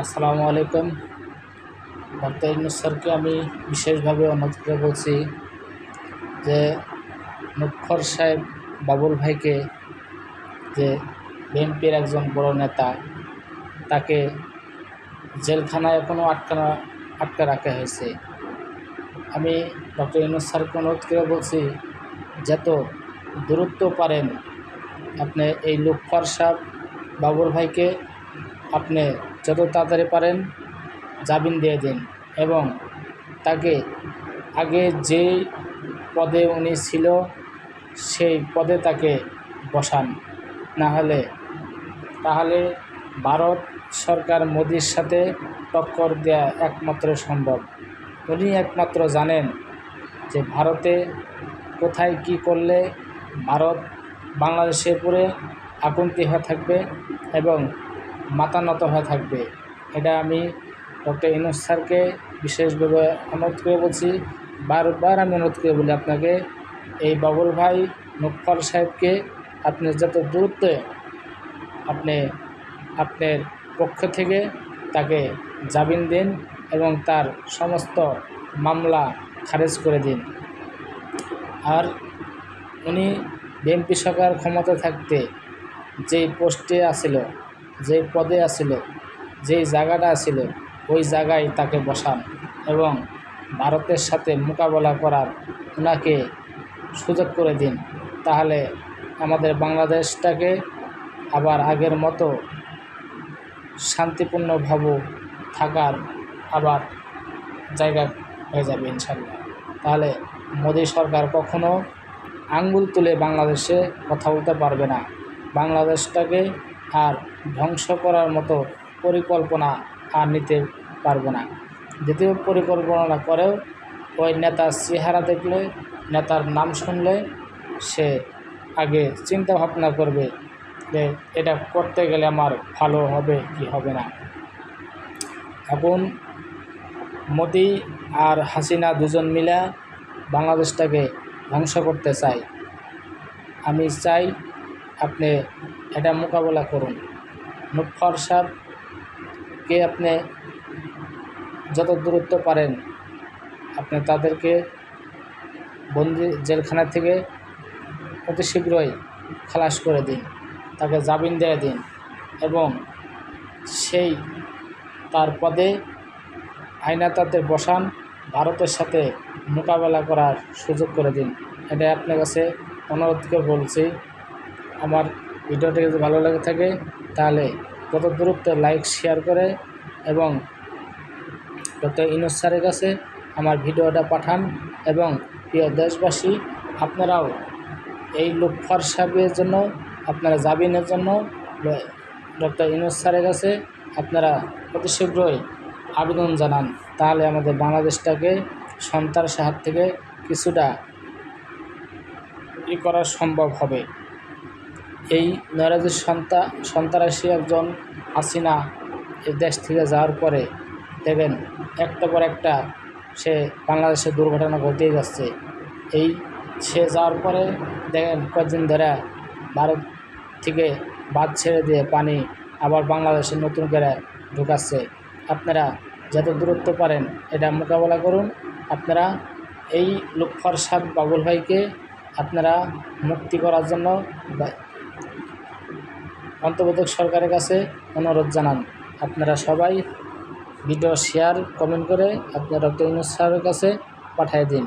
আসসালামু আলাইকুম। ডক্টর ইউনূস স্যারকে আমি বিশেষভাবে অনুরোধ করে বলছি যে মুখ্যর সাহেব বাবুল ভাইকে, যে বিএনপির একজন বড় নেতা, তাকে জেলখানায় এখনও আটকে রাখা হয়েছে। আমি ডক্টর ইউনূস স্যারকে অনুরোধ করে বলছি, যত দ্রুত পারেন আপনি এই মুখ্যর সাহেব বাবুল ভাইকে আপনি যত তাড়াতাড়ি পারেন জামিন দিয়ে দিন এবং তাকে আগে যেই পদে উনি ছিল সেই পদে তাকে বসান। তাহলে ভারত সরকার মোদির সাথে টক্কর দেওয়া একমাত্র সম্ভব। উনি একমাত্র জানেন যে ভারতে কোথায় কি করলে ভারত বাংলাদেশের উপরে আকুণ্ঠি হয়ে থাকবে এবং মাথা নত হয়ে থাকবে। এটা আমি ডক্টর ইউনূস স্যারকে বিশেষভাবে অনুরোধ করে বলছি। বারবার আমি অনুরোধ করে বলি আপনাকে, এই বাবুল ভাই মুখ্যর সাহেবকে আপনি যত দ্রুত আপনি আপনার পক্ষ থেকে তাকে জামিন দিন এবং তার সমস্ত মামলা খারিজ করে দিন। আর উনি বিএনপি সরকার ক্ষমতা থাকতে যেই পোস্টে আসিল, যেই পদে আসিল, যেই জায়গাটা আসিল, ওই জায়গায় তাকে বসান এবং ভারতের সাথে মোকাবেলা করার ওনাকে সুযোগ করে দিন। তাহলে আমাদের বাংলাদেশটাকে আবার আগের মতো শান্তিপূর্ণভাবে থাকার আবার জায়গা হয়ে যাবে ইনশাল্লাহ। তাহলে মোদি সরকার কখনো আঙ্গুল তুলে বাংলাদেশে কথা বলতে পারবে না। বাংলাদেশটাকে আর ধ্বংস করার মতো পরিকল্পনা আর নিতে পারবে না। দ্বিতীয় পরিকল্পনা করেও ওই নেতার চেহারা দেখলে, নেতার নাম শুনলে সে আগে চিন্তা ভাবনা করবে যে এটা করতে গেলে আমার ভালো হবে কি হবে না। এখন মোদি আর হাসিনা দুজন মিলে বাংলাদেশটাকে ধ্বংস করতে চায়। আমি চাই আপনি এটা মোকাবেলা করুন। মুখ্যর সাহেবকে আপনি যত দূরত্ব পারেন আপনি তাদেরকে বন্দি জেলখানা থেকে অতি শীঘ্রই খালাস করে দিন, তাকে জামিন দিয়ে দিন এবং সেই তার পদে আইনাতাতে বসান, ভারতের সাথে মোকাবেলা করার সুযোগ করে দিন। এটাই আপনার কাছে অনুরোধ করে বলছি। আমার ভিডিওটি যদি ভালো লাগে থাকে তাহলে যত দূরত্ব লাইক শেয়ার করে এবং ডক্টর ইউনূস স্যারের কাছে আমার ভিডিওটা পাঠান। এবং প্রিয় দেশবাসী, আপনারাও এই মুখ্যর সাহেবের জন্য, আপনারা জামিনের জন্য ডক্টর ইউনূস স্যারের কাছে আপনারা অতি শীঘ্রই আবেদন জানান। তাহলে আমাদের বাংলাদেশটাকে সন্ত্রাসের হাত থেকে কিছুটা করা সম্ভব হবে। এই নৈরাজ্যের সন্ত্রাসী একজন হাসিনা এই দেশ থেকে যাওয়ার পরে দেখবেন একটা পর একটা সে বাংলাদেশে দুর্ঘটনা ঘটেই যাচ্ছে। এই সে যাওয়ার পরে দেখেন কয়েকদিন ধরে ভারত থেকে বাঁধ ছেড়ে দিয়ে পানি আবার বাংলাদেশে নতুন করে ঢুকাচ্ছে। আপনারা যত দূরত্ব পারেন এটা মোকাবেলা করুন। আপনারা এই মুখ্যর সাহেব বাবুল ভাইকে আপনারা মুক্তি করার জন্য অন্তর্বর্তী সরকারের কাছে অনুরোধ জানান। আপনারা সবাই ভিডিও শেয়ার কমেন্ট করে আপনারা ডক্টর ইউনূস স্যারের কাছে পাঠিয়ে দিন।